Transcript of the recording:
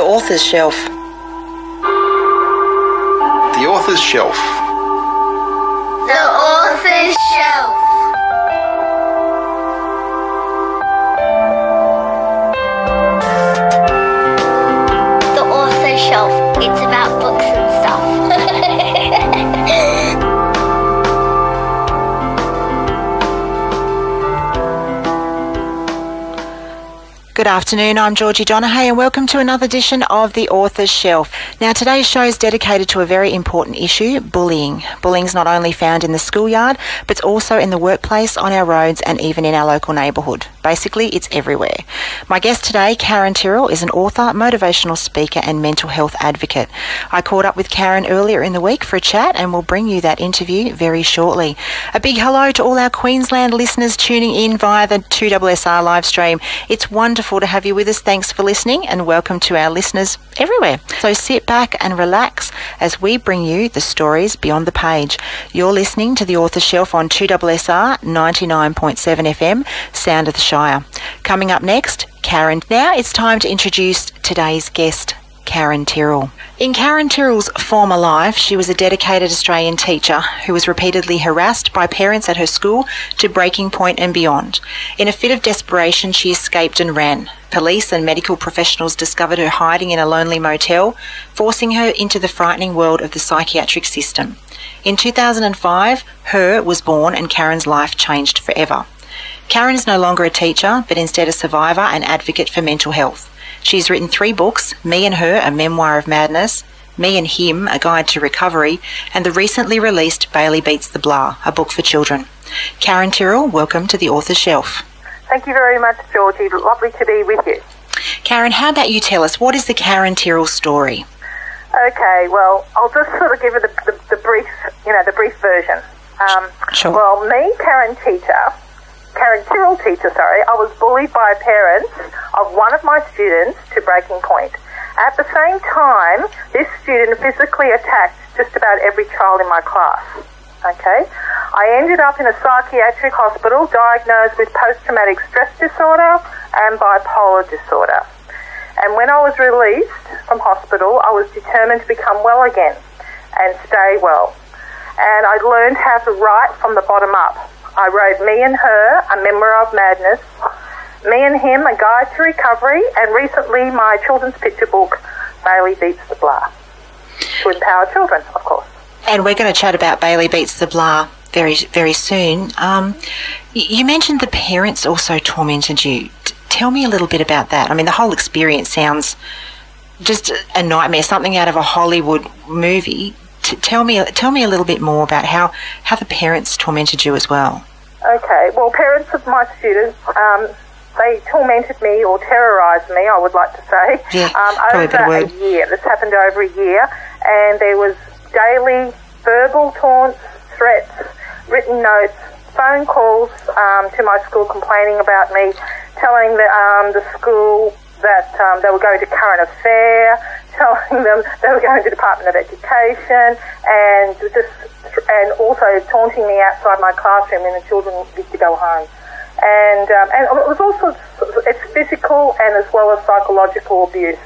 author's shelf. The author's shelf. The author's shelf. The author's shelf. It's about books and stuff. Good afternoon, I'm Georgie Donaghy and welcome to another edition of The Author's Shelf. Now today's show is dedicated to a very important issue, bullying. Bullying is not only found in the schoolyard, but it's also in the workplace, on our roads and even in our local neighbourhood. Basically, it's everywhere. My guest today, Karen Tyrrell, is an author, motivational speaker and mental health advocate. I caught up with Karen earlier in the week for a chat and we'll bring you that interview very shortly. A big hello to all our Queensland listeners tuning in via the 2SR live stream. It's wonderful to have you with us. Thanks for listening and welcome to our listeners everywhere. So sit back and relax as we bring you the stories beyond the page. You're listening to The Author's Shelf on 2SR 99.7 FM, Sound of the Shire. Coming up next, Karen. Now it's time to introduce today's guest, Karen Tyrrell. In Karen Tyrrell's former life, she was a dedicated Australian teacher who was repeatedly harassed by parents at her school to breaking point and beyond. In a fit of desperation, she escaped and ran. Police and medical professionals discovered her hiding in a lonely motel, forcing her into the frightening world of the psychiatric system. In 2005, Her was born and Karen's life changed forever. Karen is no longer a teacher, but instead a survivor and advocate for mental health. She's written 3 books, Me and Her, A Memoir of Madness, Me and Him, A Guide to Recovery, and the recently released Bailey Beats the Blah, a book for children. Karen Tyrrell, welcome to The Author's Shelf. Thank you very much, Georgie. Lovely to be with you. Karen, how about you tell us, what is the Karen Tyrrell story? Okay, well, I'll just sort of give you the brief version. Sure. Well, me, Karen Tyrrell teacher, I was bullied by parents of one of my students to breaking point. At the same time, this student physically attacked just about every child in my class. Okay? I ended up in a psychiatric hospital diagnosed with post-traumatic stress disorder and bipolar disorder. And when I was released from hospital, I was determined to become well again and stay well. And I learned how to write from the bottom up. I wrote Me and Her, A Memoir of Madness, Me and Him, A Guide to Recovery, and recently my children's picture book, Bailey Beats the Blah, to empower children, of course. And we're going to chat about Bailey Beats the Blah very, very soon. You mentioned the parents also tormented you. Tell me a little bit about that. I mean, the whole experience sounds just a nightmare, something out of a Hollywood movie. Tell me a little bit more about how the parents tormented you as well. Okay, well, parents of my students, they tormented me or terrorised me, I would like to say, over a year. This happened over a year, and there was daily verbal taunts, threats, written notes, phone calls to my school complaining about me, telling the school that they were going to current affair, telling them they were going to Department of Education, and also taunting me outside my classroom when the children used to go home. And it was also, it's physical and as well as psychological abuse.